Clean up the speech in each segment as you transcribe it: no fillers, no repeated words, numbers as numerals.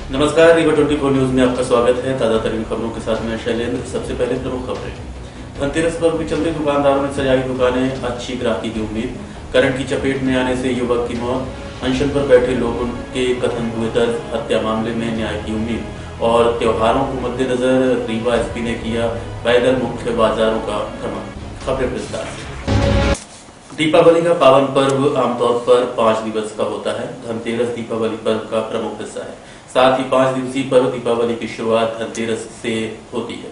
नमस्कार, रीवा 24 न्यूज में आपका स्वागत है। ताजा तरीन खबरों के साथ मैं शैलेंद्र। सबसे पहले प्रमुख खबरें। धनतेरस पर्व के चलते दुकानदारों ने सजाई दुकानें, अच्छी ग्राहकी की उम्मीद। करंट की चपेट में आने से युवक की मौत, अनशन पर बैठे लोगों के कथन हुए दर्ज, हत्या मामले में न्याय की उम्मीद। और त्योहारों को मद्देनजर रीवा एसपी ने किया पैदल मुख्य बाजारों का भ्रमण। खबरें विस्तार से। दीपावली का पावन पर्व आमतौर पर 5 दिवस का होता है। धनतेरस दीपावली पर्व का प्रमुख हिस्सा है। साथ ही 5 दिवसीय पर्व दीपावली की शुरुआत धनतेरस से होती है।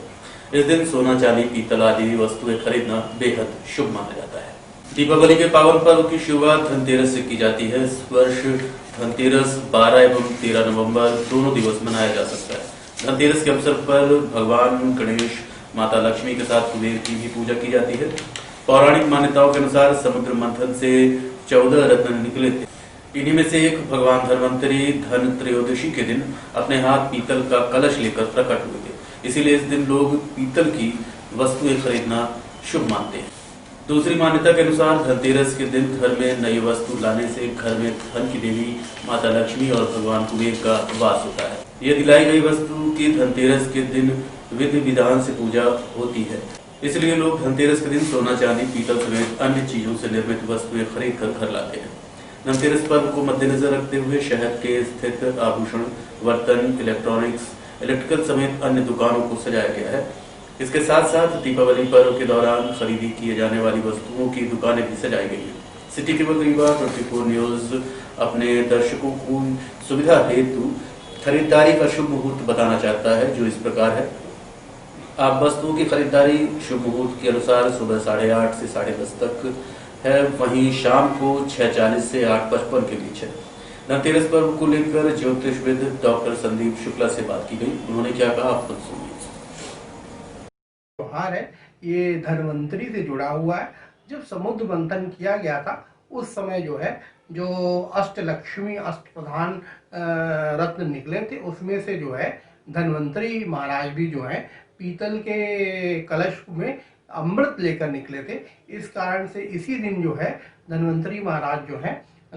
इस दिन सोना, चांदी, पीतल आदि वस्तुएं खरीदना बेहद शुभ माना जाता है। दीपावली के पावन पर्व की शुरुआत धनतेरस से की जाती है। इस वर्ष धनतेरस 12 एवं 13 नवंबर दोनों दिवस मनाया जा सकता है। धनतेरस के अवसर पर भगवान गणेश, माता लक्ष्मी के साथ कुबेर की भी पूजा की जाती है। पौराणिक मान्यताओं के अनुसार समुद्र मंथन से 14 रत्न निकले थे। इन्हीं में से एक भगवान धन्वंतरी धन त्रयोदशी के दिन अपने हाथ पीतल का कलश लेकर प्रकट हुए थे। इसीलिए इस दिन लोग पीतल की वस्तुएं खरीदना शुभ मानते हैं। दूसरी मान्यता के अनुसार धनतेरस के दिन घर में नई वस्तु लाने से घर में धन की देवी माता लक्ष्मी और भगवान कुबेर का वास होता है। यह दिलाई गई वस्तु की धनतेरस के दिन विधि विधान से पूजा होती है। इसलिए लोग धनतेरस के दिन सोना, चांदी, पीतल समेत अन्य चीजों से निर्मित वस्तुएं खरीद कर घर लाते हैं। धनतेरस पर्व को मद्देनजर रखते हुए शहर के स्थित आभूषण, बर्तन, इलेक्ट्रॉनिक्स, इलेक्ट्रिकल समेत अन्य दुकानों को सजाया गया है। इसके साथ साथ दीपावली पर्व के दौरान खरीदी किए जाने वाली वस्तुओं की दुकानें भी सजाई गई हैं। सिटी केबल रीवा 24 न्यूज अपने दर्शकों को सुविधा हेतु खरीदारी का शुभ मुहूर्त बताना चाहता है, जो इस प्रकार है। आप वस्तुओं की खरीदारी शुभ मुहूर्त के अनुसार सुबह 8:30 से 10:30 तक है, वहीं शाम को 6:40 से 8:55 के बीच है। धनतेरस पर्व को लेकर ज्योतिषविद डॉक्टर संदीप शुक्ला से बात की गई। उन्होंने क्या कहा, आप खुद सुनिए। त्योहार है, ये धन्वंतरी से जुड़ा हुआ है। जब समुद्र मंथन किया गया था उस समय जो है जो अष्टलक्ष्मी अष्टप्रधान रत्न निकले थे, उसमें से जो है धन्वंतरी महाराज भी जो है पीतल के कलश में अमृत लेकर निकले थे। इस कारण से इसी दिन जो है धन्वंतरी महाराज जो है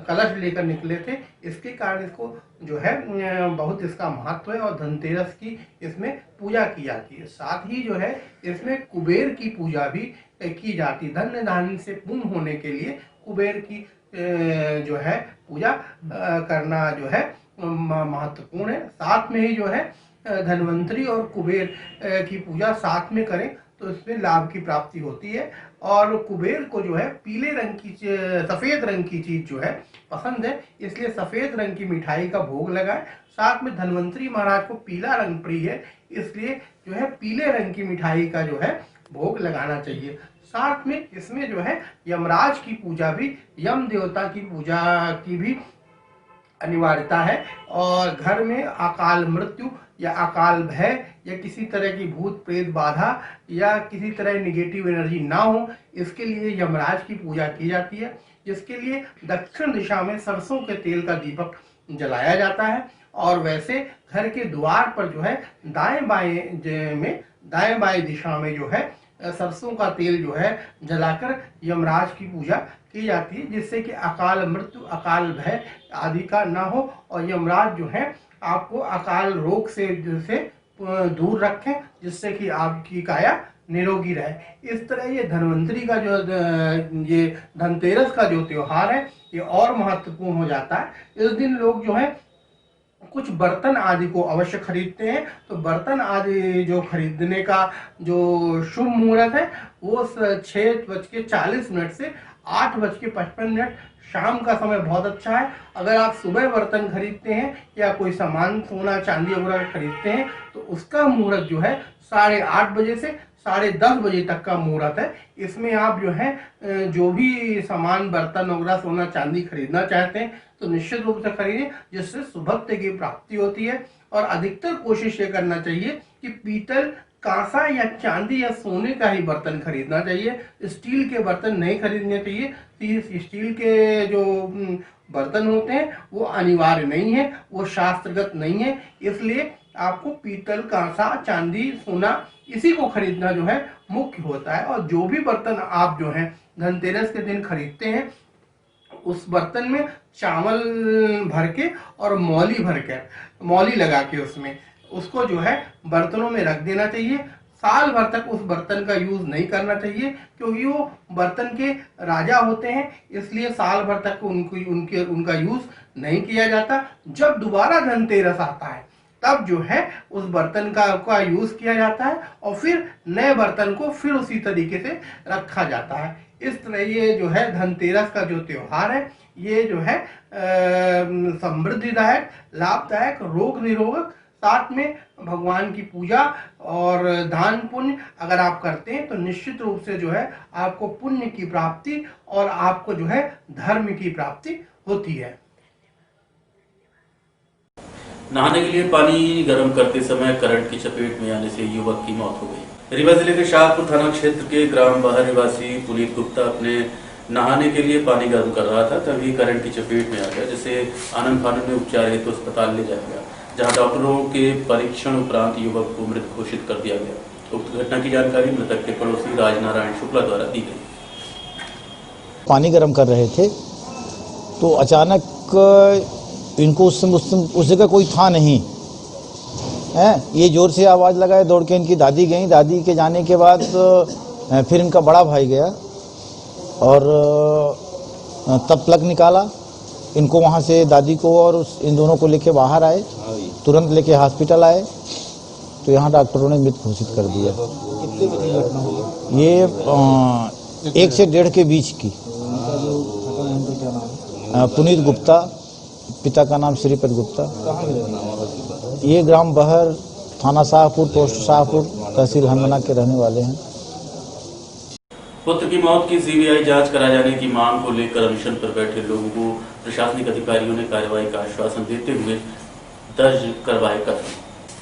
कलश लेकर निकले थे। इसके कारण इसको जो है बहुत इसका महत्व है और धनतेरस की इसमें पूजा की जाती है। साथ ही जो है इसमें कुबेर की पूजा भी की जाती है। धन्य धान्य से पूर्ण होने के लिए कुबेर की जो है पूजा करना जो है महत्वपूर्ण है। साथ में ही जो है धन्वंतरी और कुबेर की पूजा साथ में करें तो इसमें लाभ की प्राप्ति होती है। और कुबेर को जो है पीले रंग की सफेद रंग की चीज जो है पसंद है, इसलिए सफेद रंग की मिठाई का भोग लगाए। साथ में धन्वंतरी महाराज को पीला रंग प्रिय है, इसलिए जो है पीले रंग की मिठाई का जो है भोग लगाना चाहिए। साथ में इसमें जो है यमराज की पूजा भी, यम देवता की पूजा की भी अनिवार्यता है। और घर में अकाल मृत्यु या अकाल भय या किसी तरह की भूत प्रेत बाधा या किसी तरह निगेटिव एनर्जी ना हो, इसके लिए यमराज की पूजा की जाती है। जिसके लिए दक्षिण दिशा में सरसों के तेल का दीपक जलाया जाता है। और वैसे घर के द्वार पर जो है दाएं बाएं दिशा में जो है सरसों का तेल जो है जलाकर यमराज की पूजा की जाती है, जिससे कि अकाल मृत्यु, अकाल भय आदि का ना हो और यमराज जो है आपको अकाल रोग से दूर रखें, जिससे कि आपकी काया निरोगी रहे। इस तरह ये धन्वंतरी का जो ये धनतेरस का जो त्योहार है ये और महत्वपूर्ण हो जाता है। इस दिन लोग जो है कुछ बर्तन आदि को अवश्य खरीदते हैं। तो बर्तन आदि जो खरीदने का जो शुभ मुहूर्त है वो 6:40 से 8:55। शाम का समय बहुत अच्छा है। अगर आप सुबह बर्तन खरीदते हैं या कोई सामान सोना चांदी वगैरह खरीदते हैं तो उसका मुहूर्त जो है 8:30 बजे से 10:30 बजे तक का मुहूर्त है। इसमें आप जो है जो भी सामान बर्तन वगैरह सोना चांदी खरीदना चाहते हैं तो निश्चित रूप से खरीदें, जिससे सुभक्ति की प्राप्ति होती है। और अधिकतर कोशिश ये करना चाहिए कि पीतल, कांसा या चांदी या सोने का ही बर्तन खरीदना चाहिए। स्टील के बर्तन नहीं खरीदने चाहिए। स्टील के जो बर्तन होते हैं वो अनिवार्य नहीं है, वो शास्त्रगत नहीं है। इसलिए आपको पीतल, कांसा, चांदी, सोना इसी को खरीदना जो है मुख्य होता है। और जो भी बर्तन आप जो है धनतेरस के दिन खरीदते हैं उस बर्तन में चावल भर के और मौली लगा के उसमें उसको जो है बर्तनों में रख देना चाहिए। साल भर तक उस बर्तन का यूज नहीं करना चाहिए, क्योंकि वो बर्तन के राजा होते हैं, इसलिए साल भर तक उनका यूज नहीं किया जाता। जब दोबारा धनतेरस आता है तब जो है उस बर्तन का यूज किया जाता है और फिर नए बर्तन को फिर उसी तरीके से रखा जाता है। इस तरह ये जो है धनतेरस का जो त्योहार है ये जो है समृद्धिदायक, लाभदायक, रोग निरोधक, साथ में भगवान की पूजा और दान पुण्य अगर आप करते हैं तो निश्चित रूप से जो है आपको पुण्य की प्राप्ति और आपको जो है धर्म की प्राप्ति होती है। नहाने के लिए पानी गर्म करते समय करंट की चपेट में आने से युवक की मौत हो गई। रीवा जिले के शाहपुर थाना क्षेत्र के ग्राम बहर निवासी पुनीत गुप्ता अपने नहाने के लिए पानी गर्म कर रहा था, तभी करंट की चपेट में आ गया, जिसे आनंद फानन में उपचार हेतु अस्पताल ले जाया गया, जहां डॉक्टरों के परीक्षण उपरांत युवक को मृत घोषित कर दिया गया। उक्त घटना की जानकारी मृतक के पड़ोसी राजनारायण शुक्ला द्वारा दी गई। पानी गर्म कर रहे थे तो अचानक इनको उस जगह कोई था नहीं है, ये जोर से आवाज़ लगाए, दौड़ के इनकी दादी गई। दादी के जाने के बाद फिर इनका बड़ा भाई गया और तब प्लग निकाला, इनको वहाँ से दादी को और इन दोनों को लेके बाहर आए, तुरंत लेके हॉस्पिटल आए तो यहाँ डॉक्टरों ने मृत घोषित कर दिया। कितने बजे घटना हुई? ये 1 से 1.5 के बीच की। पुनीत गुप्ता, पिता का नाम श्रीपद गुप्ता। ये ग्राम बहर, थाना शाहपुर, पोस्ट शाहपुर, तहसील हरमना के रहने वाले हैं। पुत्र की मौत की सीबीआई जांच कराए जाने की मांग को लेकर अनशन पर बैठे लोगों को प्रशासनिक अधिकारियों ने कार्रवाई का आश्वासन देते हुए दर्ज करवाए कथन।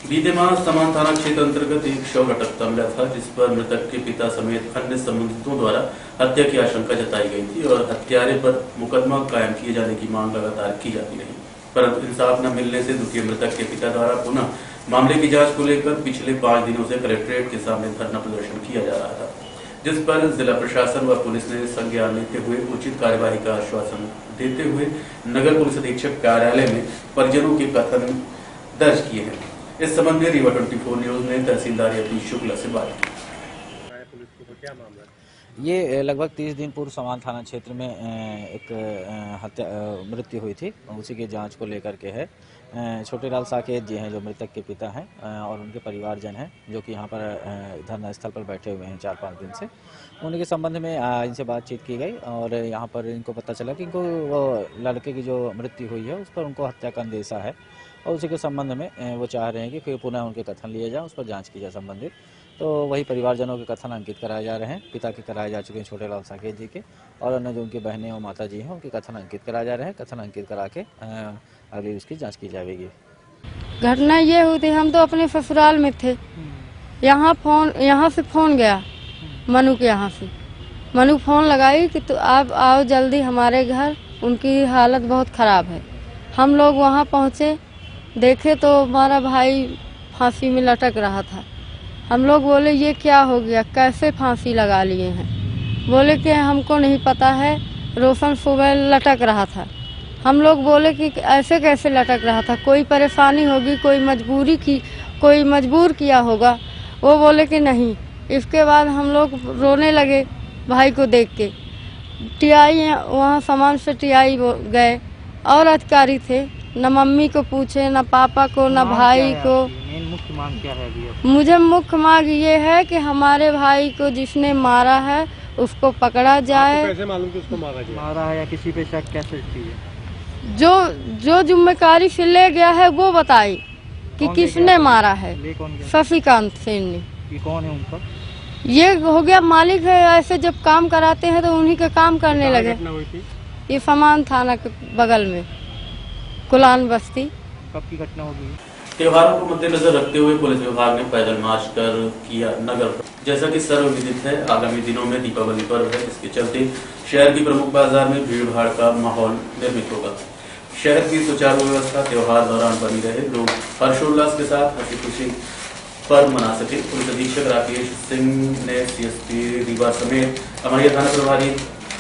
बीते माह समान थाना क्षेत्र अंतर्गत एक शव लटकता मिला था, जिस पर मृतक के पिता समेत अन्य संबंधितों द्वारा हत्या की आशंका जताई गई थी और हत्यारे पर मुकदमा कायम किए जाने की मांग लगातार की जाती रही, परंतु इंसाफ न मिलने से दुखी मृतक के पिता द्वारा पुनः मामले की जांच को लेकर पिछले 5 दिनों से कलेक्ट्रेट के सामने धरना प्रदर्शन किया जा रहा था, जिस पर जिला प्रशासन व पुलिस ने संज्ञान लेते हुए उचित कार्यवाही का आश्वासन देते हुए नगर पुलिस अधीक्षक कार्यालय में परिजनों के कथन दर्ज किए हैं। इस संबंध में रीवा 24 न्यूज ने तहसीलदार यतीश शुक्ला से बात की। ये लगभग 30 दिन पूर्व समान थाना क्षेत्र में एक मृत्यु हुई थी, उसी की जांच को लेकर के है। छोटे लाल साकेत जी हैं जो मृतक के पिता हैं और उनके परिवारजन हैं जो कि यहाँ पर धरना स्थल पर बैठे हुए हैं 4-5 दिन से। उनके संबंध में इनसे बातचीत की गई और यहाँ पर इनको पता चला कि इनको वो लड़के की जो मृत्यु हुई है उस पर उनको हत्या का अंदेशा है और उसी के संबंध में वो चाह रहे हैं कि फिर पुनः उनके कथन लिए जाए, उस पर जाँच की जाए संबंधित। तो वही परिवारजनों के कथन अंकित कराए जा रहे हैं, पिता के कराए जा चुके हैं छोटे लाल साकेत जी के, और अन्य जो उनकी बहनें और माता जी हैं उनके कथन अंकित कराए जा रहे हैं। कथन अंकित करा के अगली उसकी जांच की जाएगी। घटना ये हुई थी, हम तो अपने ससुराल में थे, यहाँ से फोन गया मनु के यहाँ से, मनु फोन लगाई कि तो आप आओ जल्दी हमारे घर, उनकी हालत बहुत ख़राब है। हम लोग वहाँ पहुँचे, देखे तो हमारा भाई फांसी में लटक रहा था। हम लोग बोले ये क्या हो गया, कैसे फांसी लगा लिए हैं? बोले कि हमको नहीं पता है, रोशन सुबह लटक रहा था। हम लोग बोले कि ऐसे कैसे लटक रहा था, कोई परेशानी होगी, कोई मजबूर किया होगा। वो बोले कि नहीं। इसके बाद हम लोग रोने लगे भाई को देख के। टीआई वहाँ सामान से टीआई गए और अधिकारी थे, न मम्मी को पूछे, न पापा को, न भाई को। मुख्य मांग क्या है अभी? मुझे मुख्य मांग ये है कि हमारे भाई को जिसने मारा है उसको पकड़ा जाए। कैसे मालूम कि उसको मारा है या किसी पे शक कैसे है? जो जिम्मेदारी से ले गया है वो बताए कि किसने मारा है। शशिकांत सेन ने। ये कौन है उनका? ये हो गया मालिक है, ऐसे जब काम कराते हैं तो उन्हीं का काम करने लगे। ये समान थाना के बगल में कुलान बस्ती। कब की घटना होगी? त्योहारों को मद्देनजर रखते हुए पुलिस विभाग ने पैदल मार्च कर किया नगर। जैसा कि सर्वविदित है, आगामी दिनों में दीपावली पर्व है, इसके चलते शहर की प्रमुख बाजार में भीड़ भाड़ का माहौल निर्मित होगा। शहर की सुचारू व्यवस्था त्योहार दौरान बनी रहे, लोग हर्षोल्लास के साथ हंसी खुशी पर्व मना सके। पुलिस अधीक्षक राकेश सिंह ने CSP रीवा समेत अमरिया थाना प्रभारी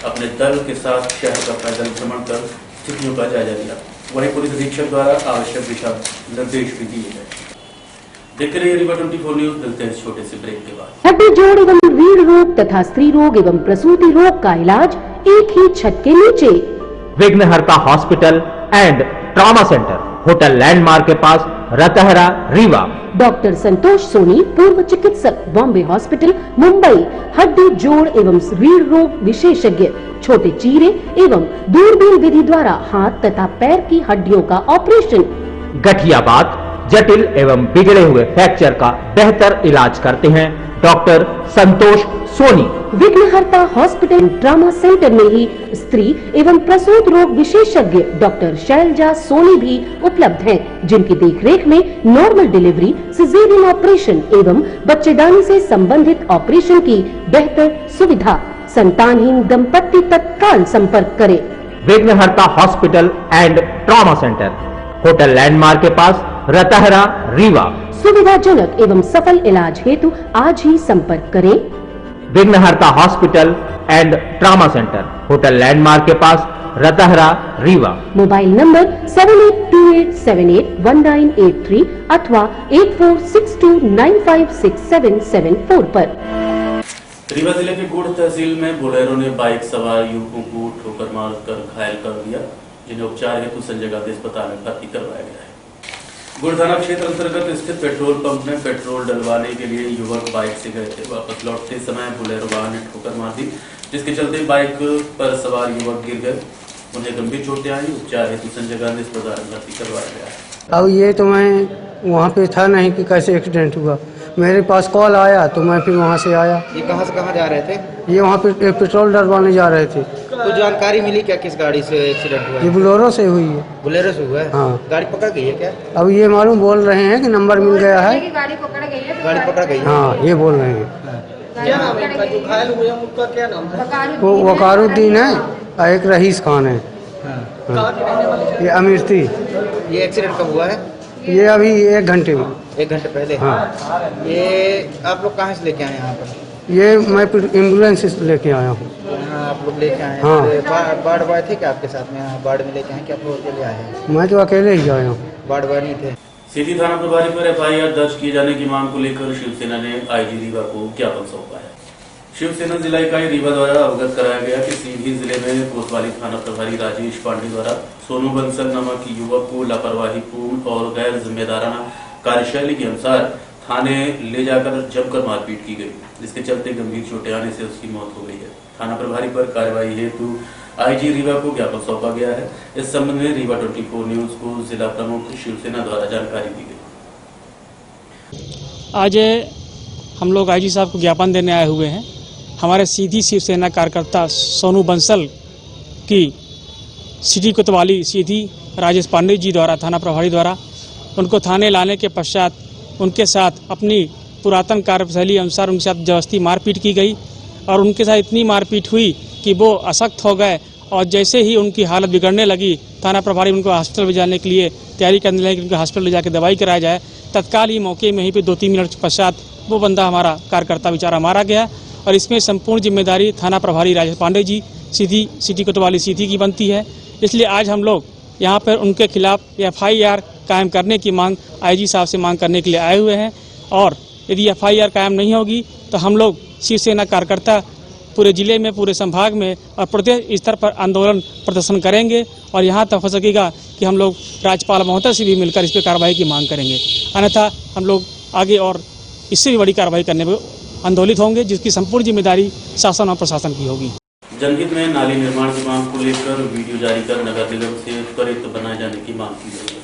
अपने दल के साथ शहर का पैदल भ्रमण कर स्थितियों का जायजा लिया। वहीं पुलिस अधीक्षक द्वारा आवश्यक दिशा निर्देश भी दिए गए। देखते रहिए रीवा 24 न्यूज। मिलते हैं छोटे से ब्रेक के बाद। हड्डी जोड़ एवं रीढ़ रोग तथा स्त्री रोग एवं प्रसूति रोग का इलाज एक ही छत के नीचे। विघ्नहर्ता hospital and trauma centre, hotel landmark के पास, रतहरा, रीवा। डॉक्टर संतोष सोनी, पूर्व चिकित्सक, बॉम्बे हॉस्पिटल, मुंबई। हड्डी जोड़ एवं रीढ़ रोग विशेषज्ञ, छोटे चीरे एवं दूरबीन विधि द्वारा हाथ तथा पैर की हड्डियों का ऑपरेशन। गठियाबात, जटिल एवं बिगड़े हुए फ्रैक्चर का बेहतर इलाज करते हैं डॉक्टर संतोष सोनी। विघ्नहर्ता हॉस्पिटल ट्रॉमा सेंटर में ही स्त्री एवं प्रसूत रोग विशेषज्ञ डॉक्टर शैलजा सोनी भी उपलब्ध हैं, जिनकी देखरेख में नॉर्मल डिलीवरी, सिजेरियन ऑपरेशन एवं बच्चेदानी से संबंधित ऑपरेशन की बेहतर सुविधा। संतानहीन दंपत्ति तत्काल संपर्क करें। विघ्नहर्ता hospital and trauma centre, hotel landmark के पास, रतहरा, रीवा। सुविधाजनक एवं सफल इलाज हेतु आज ही संपर्क करें। विघ्नहर्ता hospital and trauma centre, hotel landmark के पास, रतहरा, रीवा। मोबाइल नंबर 7828781983 अथवा 8462956774 पर। रीवा जिले के गुड़ तहसील में बोलेरो ने बाइक सवार युवकों को ठोकर मारकर घायल कर दिया, जिन्हें उपचार हेतु संजय गांधी अस्पताल में भर्ती करवाया गया है। गुड़ थाना क्षेत्र अंतर्गत स्थित पेट्रोल पंप में पेट्रोल डलवाने के लिए युवक बाइक से गए थे। वापस लौटते समय बोलेरो वाहन ने ठोकर मार दी, जिसके चलते बाइक पर सवार युवक गिर गए। उन्हें गंभीर चोटें आई। उपचार हेतु संजय गांधी अस्पताल में भर्ती करवाया गया है। अब ये तो मैं वहाँ पे था नहीं कि कैसे एक्सीडेंट हुआ। मेरे पास कॉल आया तो मैं फिर वहाँ से आया। ये कहाँ से कहाँ जा रहे थे? ये वहाँ पे पेट्रोल डलवाने जा रहे थे। तो जानकारी मिली क्या किस गाड़ी से एक्सीडेंट हुआ ये है? बोलेरो से हुई है। बोलेरो से हुआ है? हाँ। गाड़ी पकड़ गई है क्या? अब ये मालूम बोल रहे हैं कि नंबर मिल गया है। गाड़ी पकड़ गई है? हाँ, ये बोल रहे हैं। क्या नाम है इनका जो घायल हुए हैं उनका क्या नाम है? वो वकारुद्दीन है और एक रईस खान है। कहाँ के रहने वाले हैं? ये अमीरती। ये एक्सीडेंट कब हुआ है? ये अभी 1 घंटे में। 1 घंटे पहले? हाँ। ये आप लोग कहाँ से लेके आए यहाँ पर? ये मैं एम्बुलेंस से लेके आया हूँ। यहाँ आप लोग लेके आए हैं? हाँ। तो बाढ़ बॉय थे क्या आपके साथ में? यहाँ बाढ़ में लेके आए क्या? आप लोग अकेले आए हैं? मैं तो अकेले ही आया हूँ। बाढ़ बॉय नहीं थे? सीधी थाना प्रभारी पर एफआईआर दर्ज किए जाने की मांग को लेकर शिवसेना ने आईजी रीवा को ज्ञापन सौंपा है। शिवसेना जिला इकाई रीवा द्वारा अवगत कराया गया कि सीधी जिले में कोतवाली थाना प्रभारी राजेश पांडे द्वारा सोनू बंसल नामक युवक को लापरवाहीपूर्ण और गैर जिम्मेदाराना कार्यशैली के अनुसार थाने ले जाकर जमकर मारपीट की गई, जिसके चलते गंभीर चोटें आने से उसकी मौत हो गई है। थाना प्रभारी पर कार्रवाई हेतु आईजी रीवा को ज्ञापन सौंपा गया है। इस संबंध में रीवा 24 न्यूज को जिला प्रमुख शिवसेना द्वारा जानकारी दी गई। आज हम लोग आईजी साहब को ज्ञापन देने आए हुए हैं। हमारे सीधी शिवसेना कार्यकर्ता सोनू बंसल की सिटी कोतवाली सीधी राजेश पांडे जी द्वारा, थाना प्रभारी द्वारा उनको थाने लाने के पश्चात उनके साथ अपनी पुरातन कार्यशैली अनुसार उनके साथ जबरदस्ती मारपीट की गई और उनके साथ इतनी मारपीट हुई कि वो अशक्त हो गए और जैसे ही उनकी हालत बिगड़ने लगी, थाना प्रभारी उनको हॉस्पिटल ले जाने के लिए तैयारी करने लगे कि उनको हॉस्पिटल ले जाकर दवाई कराया जाए। तत्काल ही मौके में ही पे 2-3 मिनट पश्चात वो बंदा हमारा कार्यकर्ता बेचारा मारा गया और इसमें संपूर्ण जिम्मेदारी थाना प्रभारी राजेश पांडे जी सीधी सिटी कोतवाली सीधी की बनती है। इसलिए आज हम लोग यहाँ पर उनके खिलाफ एफआईआर कायम करने की मांग आईजी साहब से मांग करने के लिए आए हुए हैं और यदि एफआईआर कायम नहीं होगी तो हम लोग शिवसेना कार्यकर्ता पूरे जिले में, पूरे संभाग में और प्रदेश स्तर पर आंदोलन प्रदर्शन करेंगे और यहाँ तक हो सकेगा कि हम लोग राज्यपाल महोदय से भी मिलकर इस पर कार्रवाई की मांग करेंगे। अन्यथा हम लोग आगे और इससे भी बड़ी कार्रवाई करने में आंदोलित होंगे, जिसकी संपूर्ण जिम्मेदारी शासन और प्रशासन की होगी। जनहित में नाली निर्माण की मांग को लेकर वीडियो जारी कर नगर निगम से त्वरित बनाए जाने की मांग की गई है।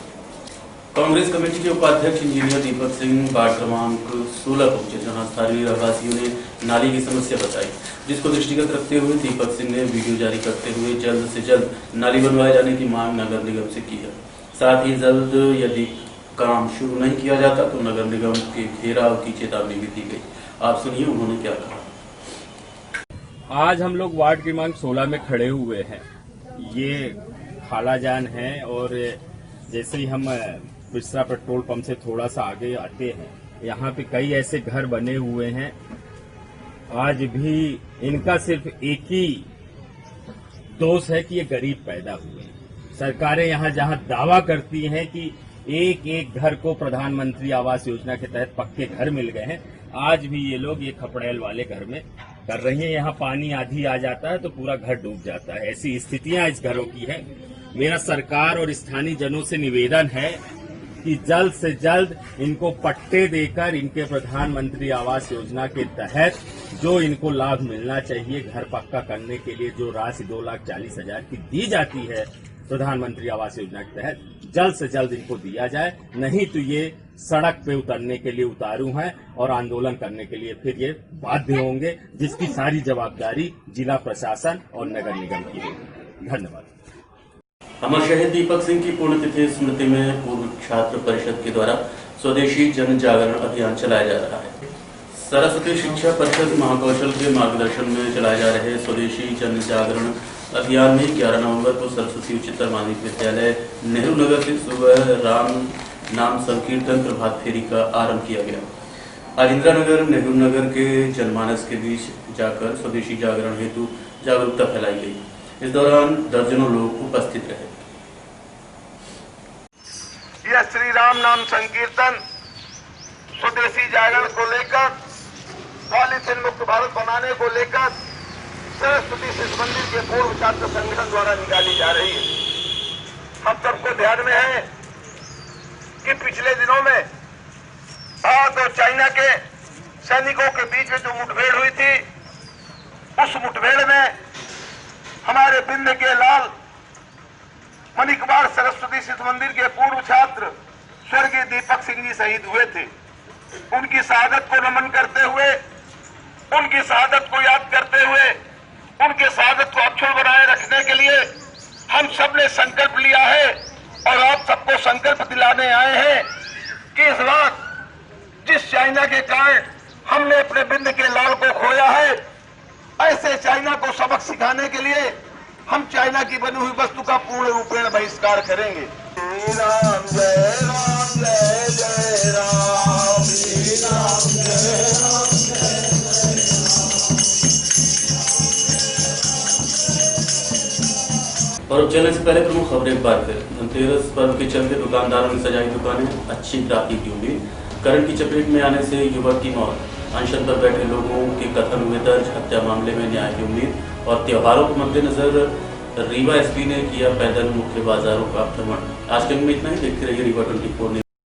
कांग्रेस कमेटी के उपाध्यक्ष इंजीनियर दीपक सिंह वार्ड क्रमांक 16 पहुंचे, जहां स्थानीय रहवासियों ने नाली की समस्या बताई, जिसको दृष्टिगत रखते हुए दीपक सिंह ने वीडियो जारी करते हुए जल्द से जल्द नाली बनवाए जाने की मांग नगर निगम से की है। साथ ही जल्द यदि काम शुरू नहीं किया जाता तो नगर निगम के घेराव की चेतावनी भी दी गई। आप सुनिए उन्होंने क्या कहा। आज हम लोग वार्ड क्रमांक 16 में खड़े हुए हैं। ये खालाजान है और जैसे ही हम बिस्रा पेट्रोल पंप से थोड़ा सा आगे आते हैं, यहाँ पे कई ऐसे घर बने हुए हैं। आज भी इनका सिर्फ एक ही दोष है कि ये गरीब पैदा हुए। सरकारें यहाँ जहाँ दावा करती हैं कि एक एक घर को प्रधानमंत्री आवास योजना के तहत पक्के घर मिल गए हैं, आज भी ये लोग ये खपड़ेल वाले घर में कर रही हैं। यहाँ पानी आधी आ जाता है तो पूरा घर डूब जाता है, ऐसी स्थितियां इस घरों की है। मेरा सरकार और स्थानीय जनों से निवेदन है कि जल्द से जल्द इनको पट्टे देकर इनके प्रधानमंत्री आवास योजना के तहत जो इनको लाभ मिलना चाहिए, घर पक्का करने के लिए जो राशि 2,40,000 की दी जाती है प्रधानमंत्री आवास योजना के तहत, जल्द से जल्द इनको दिया जाए। नहीं तो ये सड़क पे उतरने के लिए उतारू हैं और आंदोलन करने के लिए फिर ये बाध्य होंगे, जिसकी सारी जवाबदारी जिला प्रशासन और नगर निगम की होगी। धन्यवाद। अमर शहीद दीपक सिंह की पुण्यतिथि स्मृति में पूर्व छात्र परिषद के द्वारा स्वदेशी जन जागरण अभियान चलाया जा रहा है। सरस्वती शिक्षा परिषद महाकौशल के मार्गदर्शन में चलाए जा रहे स्वदेशी जन जागरण अभियान में 11 नवंबर को सरस्वती उच्चतर माध्यमिक विद्यालय नेहरू नगर से सुबह राम नाम संकीर्तन प्रभात फेरी का आरंभ किया गया। आज इंदिरा नगर नेहरू नगर के जनमानस के बीच जाकर स्वदेशी जागरण हेतु जागरूकता फैलाई गई। इस दौरान दर्जनों लोग उपस्थित रहे। यह श्री राम नाम संकीर्तन स्वदेशी जागरण को लेकर, पॉलीथिन मुक्त भारत बनाने को लेकर सरस्वती शिशु मंदिर के पूर्व छात्र संगठन द्वारा निकाली जा रही है। हम सबको ध्यान में है कि पिछले दिनों में भारत और चाइना के सैनिकों के बीच में जो मुठभेड़ हुई थी, उस मुठभेड़ में हमारे बिंद के लाल मणिकुमार सरस्वती शिशु मंदिर के पूर्व छात्र स्वर्गीय दीपक सिंह जी शहीद हुए थे। उनकी शहादत को नमन करते हुए, उनकी शहादत को याद करते हुए, उनके शहादत को अक्षुण्ण बनाए रखने के लिए हम सब ने संकल्प लिया है और आप सबको संकल्प दिलाने आए हैं कि इस बार जिस चाइना के कारण हमने अपने बिंद के लाल को खोया है, ऐसे चाइना को सबक सिखाने के लिए हम चाइना की बनी हुई वस्तु का पूर्ण रूपेण बहिष्कार करेंगे। श्री राम जय राम जय जय राम, श्री राम जय राम जय और चलने से पहले प्रमुख खबरें एक बार फिर। धनतेरस पर्व के चलते दुकानदारों ने सजाई दुकानें, अच्छी ग्राहकी की उम्मीद। करंट की चपेट में आने से युवक की मौत। अनशन पर बैठे लोगों के कथन हुए दर्ज, हत्या मामले में न्याय की उम्मीद। और त्योहारों के मद्देनजर रीवा एसपी ने किया पैदल मुख्य बाजारों का भ्रमण। आज के दिन में इतना ही। देखते रहिए रीवा 24 न्यूज।